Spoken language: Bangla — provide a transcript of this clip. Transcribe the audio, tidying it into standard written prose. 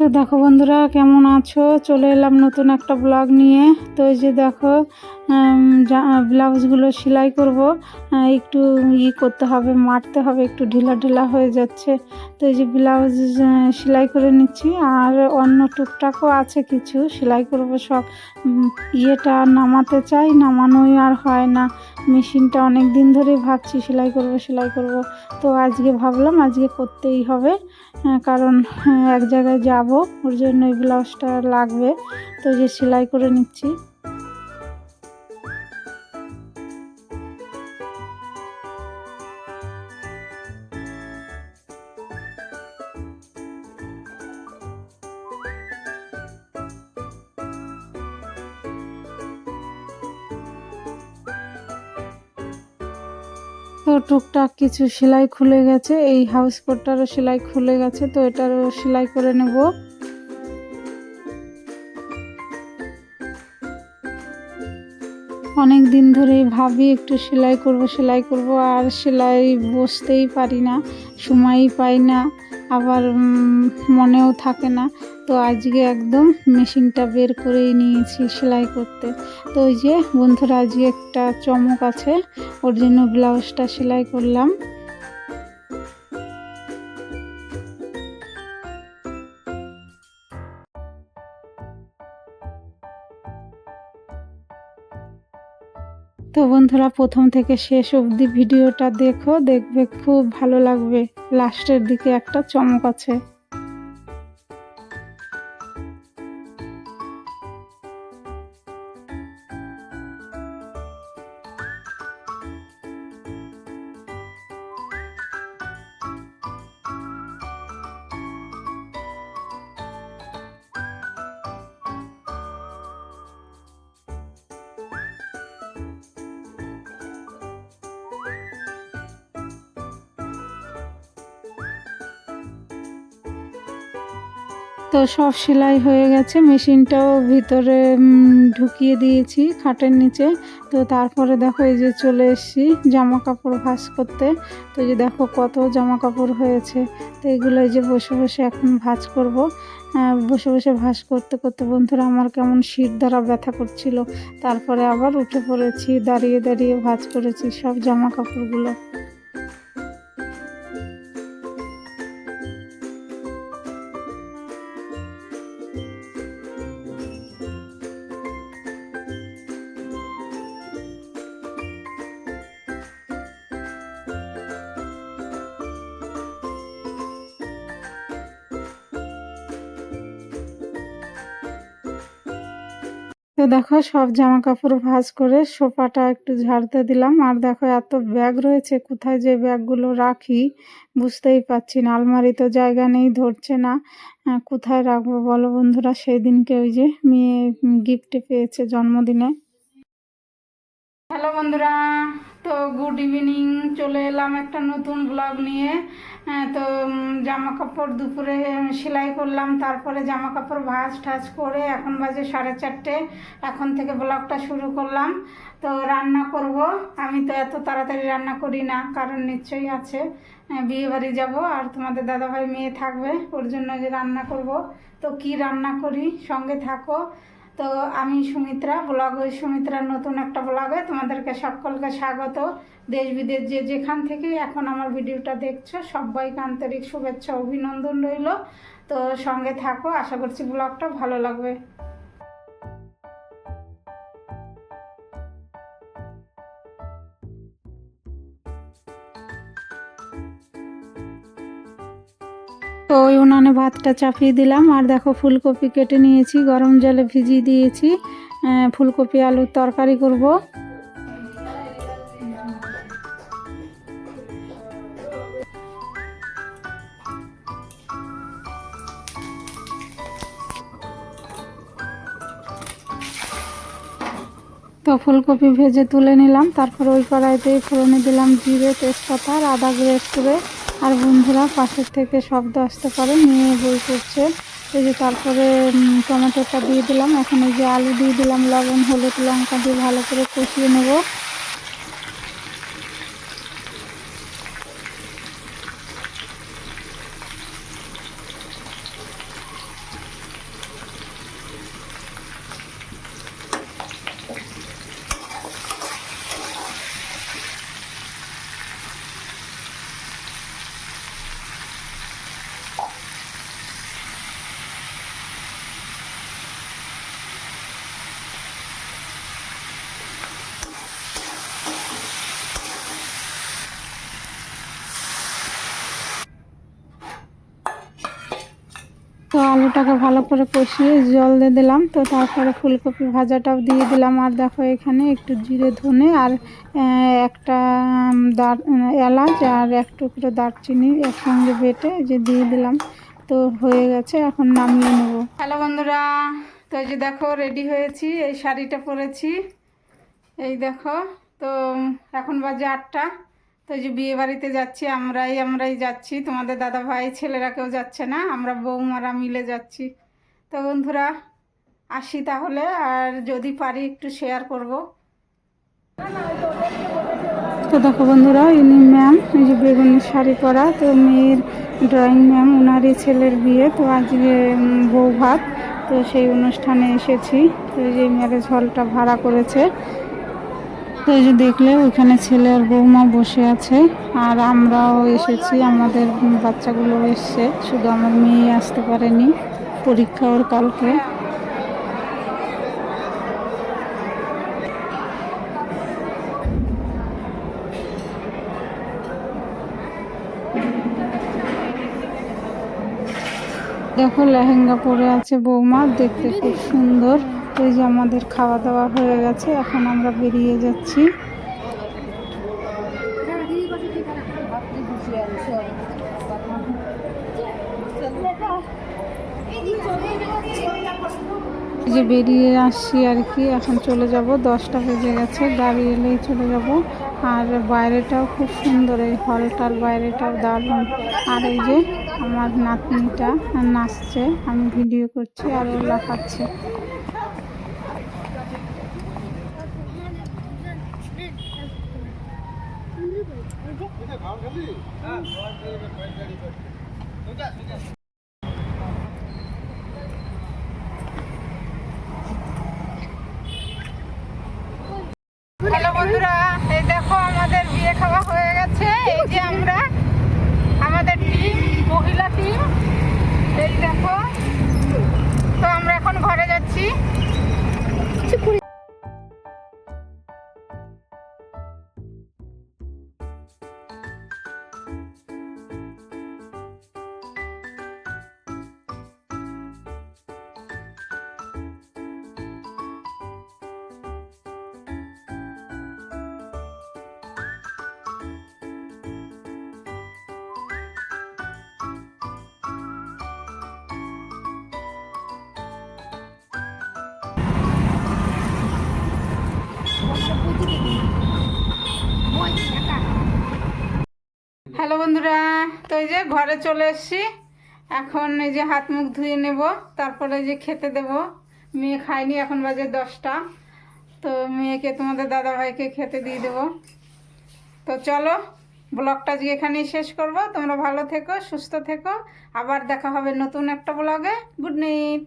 তো দেখো বন্ধুরা কেমন আছো, চলে এলাম নতুন একটা ব্লগ নিয়ে। তো এই যে দেখো ব্লাউজগুলো সেলাই করব, একটু করতে হবে, মারতে হবে, একটু ঢিলা ঢিলা হয়ে যাচ্ছে। তো এই যে ব্লাউজ সেলাই করে নিচ্ছি, আর অন্য টুকটাকও আছে কিছু সেলাই করব সব। ইয়েটা নামাতে চাই, নামানোই আর হয় না। মেশিনটা অনেক দিন ধরেই ভাবছি সেলাই করব। তো আজকে ভাবলাম আজকে করতেই হবে, কারণ এক জায়গায় যাব, ওর জন্য এই ব্লাউজটা লাগবে। তো যে সেলাই করে নিচ্ছি। তো টুকটাক কিছু সেলাই খুলে গেছে, এই হাউস কোটটারও সেলাই খুলে গেছে, তো এটারও সেলাই করে নেব। অনেক দিন ধরেই ভাবি একটু সেলাই করব, আর সেলাই বসতেই পারি না, সময়ই পাই না, আবার মনেও থাকে না। তো আজকে একদম মেশিনটা বের করেই নিয়েছি সেলাই করতে। তো ওই যে বন্ধুরা আজকে একটা চমক আছে, ওর জন্য ব্লাউজটা সেলাই করলাম। তো বন্ধুরা প্রথম থেকে শেষ অবধি ভিডিওটা দেখবে, খুব ভালো লাগবে। লাস্টের দিকে একটা চমক আছে। তো সব সেলাই হয়ে গেছে, মেশিনটাও ভিতরে ঢুকিয়ে দিয়েছি খাটের নিচে। তো তারপরে দেখো এই যে চলে এসেছি জামা কাপড় ভাঁজ করতে। তো এই যে দেখো কত জামা কাপড় হয়েছে। তো এগুলো এই যে বসে বসে এখন ভাঁজ করব। বসে বসে ভাঁজ করতে করতে বন্ধুরা আমার কেমন শির দ্বারা ব্যথা করছিল। তারপরে আবার উঠে পড়েছি, দাঁড়িয়ে দাঁড়িয়ে ভাঁজ করেছি সব জামা কাপড়গুলো। তো দেখো সব জামা কাপড় ভাঁজ করে সোফাটা একটু ঝাড়তে দিলাম। আর দেখো এত ব্যাগ রয়েছে, কোথায় যে ব্যাগগুলো রাখি বুঝতেই পারছি না। আলমারিতে জায়গা নেই, ধরছে না। কোথায় রাখবো বলো বন্ধুরা। সেই দিনকে ওই যে মেয়ে গিফটে পেয়েছে জন্মদিনে। হ্যালো বন্ধুরা, তো গুড ইভিনিং। চলে এলাম একটা নতুন ব্লগ নিয়ে। তো জামা কাপড় দুপুরে সেলাই করলাম, তারপরে জামা কাপড় ভাঁজ টাজ করে এখন বাজে 4:30। এখন থেকে ব্লগটা শুরু করলাম। তো রান্না করব। আমি তো এত তাড়াতাড়ি রান্না করি না, কারণ নিশ্চয়ই আছে, বিয়ে বাড়ি যাবো, আর তোমাদের দাদাভাই মেয়ে থাকবে, ওর জন্য যে রান্না করব। তো কি রান্না করি সঙ্গে থাকো। তো আমি সুমিত্রা, ব্লগ ওই সুমিত্রার নতুন একটা ব্লগে তোমাদেরকে সকলকে স্বাগত। দেশ বিদেশ যে যেখান থেকে এখন আমার ভিডিওটা দেখছো সবাইকে আন্তরিক শুভেচ্ছা অভিনন্দন রইল। তো সঙ্গে থাকো, আশা করছি ব্লগটা ভালো লাগবে। তো ওই উনানে ভাতটা চাপিয়ে দিলাম, আর দেখো ফুলকপি কেটে নিয়েছি, গরম জলে ভিজিয়ে দিয়েছি। ফুলকপি আলুর তরকারি করব। তো ফুলকপি ভেজে তুলে নিলাম, তারপর ওই কড়াইতেই ফোড়নে দিলাম জিরে, তেজপাতা আর আদা গ্রেট করে। আর বন্ধুরা পাশের থেকে শব্দ আসতে পারে, নিয়ে বই করছে। এই যে তারপরে টমেটোটা দিয়ে দিলাম, এখন এই যে আলু দিয়ে দিলাম, লবণ হলুদ লঙ্কা দিয়ে ভালো করে কষিয়ে নেব। ওটাকে ভালো করে কষিয়ে জল দিয়ে দিলাম। তো তারপরে ফুলকপি ভাজাটাও দিয়ে দিলাম। আর দেখো এখানে একটু জিরে ধনে আর একটা এলাচ আর এক টুকরো দারচিনি একসঙ্গে বেটে যে দিয়ে দিলাম। তো হয়ে গেছে, এখন নামিয়ে নেব। হ্যালো বন্ধুরা, তো এই যে দেখো রেডি হয়েছি, এই শাড়িটা পরেছি, এই দেখো। তো এখন বাজে 8টা। তো এই যে বিয়ে বাড়িতে যাচ্ছি, আমরাই যাচ্ছি, তোমাদের দাদা ভাই ছেলেরা কেউ যাচ্ছে না, আমরা বৌমারা মিলে যাচ্ছি। তো বন্ধুরা আসি তাহলে, আর যদি পারি একটু শেয়ার করব। তো দেখো বন্ধুরা, ইনি ম্যাম, এই যে বেগুনি শাড়ি পরা, তো মেয়ের ড্রয়িং ম্যাম, ওনারই ছেলের বিয়ে। তো আজকে বউ ভাত, তো সেই অনুষ্ঠানে এসেছি। তো এই যে ম্যারেজ হলটা ভাড়া করেছে। তো এই যে দেখলে ওইখানে ছেলে আর বৌমা বসে আছে, আর আমরাও এসেছি, আমাদের বাচ্চাগুলো এসছে, শুধু আমার মেয়ে আসতে পারেনি, পরীক্ষা ওর কালকে। দেখো লেহেঙ্গা পরে আছে বৌমা, দেখতে খুব সুন্দর। এই যে আমাদের খাওয়া দাওয়া হয়ে গেছে, এখন আমরা বেরিয়ে যাচ্ছি। যে বেরিয়ে আসছি আর কি, এখন চলে যাব, 10টা বেজে গেছে, গাড়ি এলেই চলে যাব। আর বাইরেটাও খুব সুন্দর, এই হলটার বাইরেটাও দারুণ। আর এই যে আমার নাতনিটা নাচছে, আমি ভিডিও করছি আর ও লাফাচ্ছে। হ্যালো বন্ধুরা, এই দেখো আমাদের বিয়ে খাওয়া হয়ে গেছে। এই যে আমরা, আমাদের টিম, মহিলা টিম, এই দেখো। তো আমরা এখন ঘরে যাচ্ছি। হ্যালো বন্ধুরা, তো এই যে ঘরে চলে এসেছি, এখন এই যে হাত মুখ ধুয়ে নেব, তারপরে যে খেতে দেব। মেয়ে খায়নি, এখন বাজে 10টা। তো মেয়েকে তোমাদের দাদা ভাইকে খেতে দিয়ে দেবো। তো চলো, ব্লগটা আজকে এখানেই শেষ করব। তোমরা ভালো থেকো, সুস্থ থেকো, আবার দেখা হবে নতুন একটা ব্লগে। Good night.